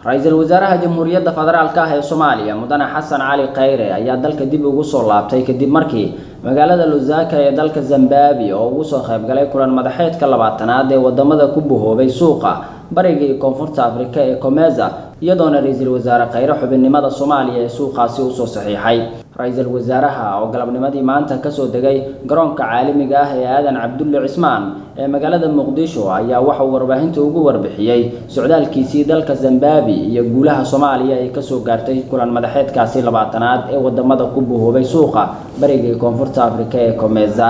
Ra'iisul Wasaaraha Jamhuuriyadda Federaalka ah ee Soomaaliya Mudane Xasan Cali Khayre ayaa dalka dib ugu soo laabtay kadib markii magaalada Lusaka ee dalka Zimbabwe oo ugu soo qayb galay kulan madaxeedka 20aad ee wadamada ku buhoobay suuqa bariga ee Koonfurta Afrika ee COMESA iyadoona Ra'iisul Wasaare Khayre xubinnimada Soomaaliya ee suuqaasi u soo saxiixay. Ra'iisul Wasaaraha oo galabnimadii maanta ka soo degay garoonka caalamiga ah ee Aadan Cabdulle Cismaan ee magaalada Muqdisho ayaa waxa uu warbaahinta ugu warbixiyay socdaalkiisii dalka Zimbabwe iyo guulaha Soomaaliya ay ka soo gaartay kulan madaxeedkaasi 20aad ee wadamada ku buhoobay suuqa bariga ee Koonfurta Afrika ee COMESA.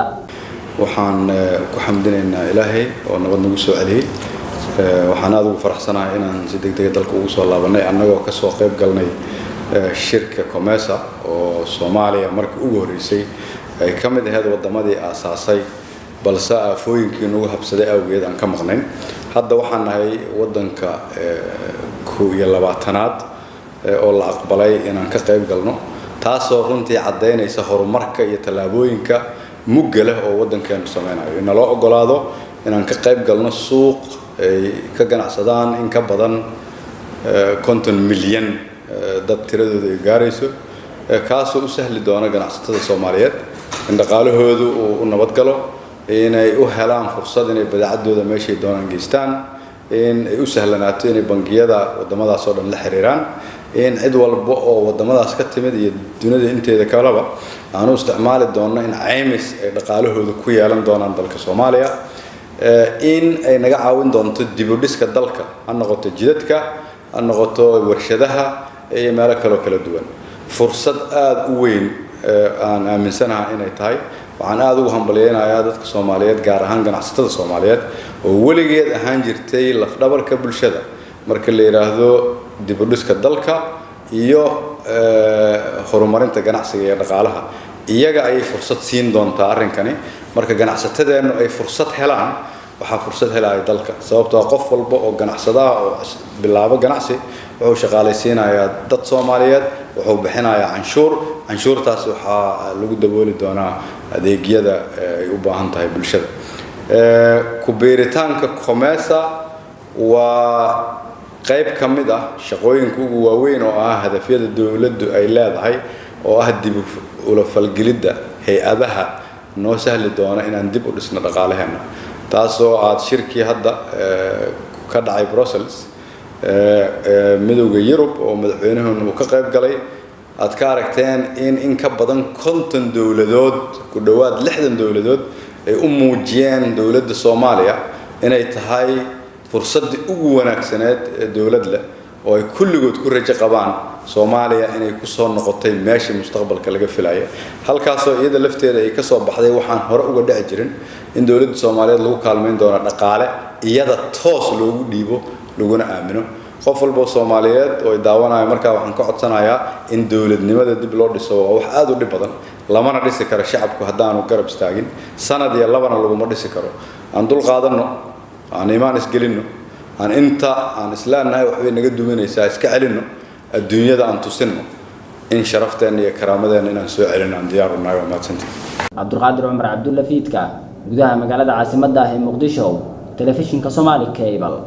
waxaan ku xamdinaynaa Ilaahay oo nabad nagu soo celiyay. waxaan aad ugu faraxsanahay inaan si degdeg dalka ugu soo laabanay annagoo ka soo qayb galnay shirka COMESA oo Soomaaliya markii ugu horeysay ay ka mid ahayd wadamadii aasaasay balse aafooyinkii nagu habsaday awgeed aan ka maqnayn. hadda waxaan nahay wadanka 22aad oo la aqbalay inaan ka qayb galno taasoo runtii cadeynaysa horumarka iyo talaabooyinka mugga leh oo wadankeenu sameynayo in loo ogolaado inaan ka qayb galno suuq ay ka ganacsadaan in ka badan 50 milyan dad tiradooda ay gaarayso kaasoo u sahli doona ganacsatada Soomaaliyeed in dhaqaalahoodu uu nabad galo inay u helaan fursad inay badeecadooda meeshay doonaan geystaan in ay u sahlanaato inay bangiyada wadamadaas oo dhan la xiriiraan in cid walba oo wadamadaas ka timid iyo dunida inteeda kaleba aanu isticmaali doono in caymis ay dhaqaalahooda ku yeelan doonaan dalka Soomaaliya in ay naga caawin doonto dib u dhiska dalka ha noqoto jidadka ha noqoto warshadaha iyo meelo kala duwan fursad aad u weyn aan aaminsanahay inay tahay. waxaan aad ugu hambalyeeynayaa dadka Soomaaliyeed gaar ahaan ganacsatada Soomaaliyeed oo weligeed ahaan jirtay laf dhabarka bulshada marka la yiraahdo dib u dhiska dalka iyo horumarinta ganacsiga iyo dhaqaalaha iyaga ay fursad siin doontaa arrinkani marka ganacsatadeenu ay fursad helaan waxa fursad helay dalka sababtoo qof walba oo ganacsada oo bilaabo ganacsi wuxuu shaqaaleysiinayaa dad Soomaaliyeed wuxuu bixinayaa canshuurtaas waxa lagu dabooli doonaa adeegyada ay u baahan tahay bulshada. ku beeritaanka COMESA waa qayb ka mid ah shaqooyinka ugu waaweyn oo ah hadafyada dawladdu ay leedahay oo ah dib u falgelidda hay'adaha noo sahli doona inaan dib u dhisno dhaqaalaheena taasoo aad shirkii hadda ka dhacay Brussels midowga Yurub oo madaxweynuhu ka qayb galay aad ka aragteen in ka badan 50 dawladood ku dhawaad 60 dawladood ay u muujiyeen dawladda Soomaaliya inay tahay fursadii ugu wanaagsaneed ee dawladda oo ay kulligood ku rajo qabaan Soomaaliya inay ku soo noqotay meeshii mustaqbalka laga filayo halkaasoo iyada lafteeda ay ka soo baxday waxaan hore uga dhici jirin in dawladda Soomaaliyeed lagu kaalmeyn doono dhaqaale iyada toos loogu dhiibo laguna aamino qof walba Soomaaliyeed oo daawanaya markaa waxaan ka codsanayaa in dawladnimada dib loo dhiso wax aad u dhib badan lamana dhisi karo shacabku haddaanu garab istaagin sanad iyo labana laguma dhisi karo aan dul qaadano aan iimaan isgelino aan inta aan islaanahay waxay naga duminaysaa iska celino adduunyada aan tusino in sharafteena iyo karaamadeenna inaan soo celino aan diyaar u nahay maadsantii. Cabdulqaadir Umar Cabdulle Fiidka gudaha magaalada caasimadda ah ee Muqdisho telefishinka Somali Cable.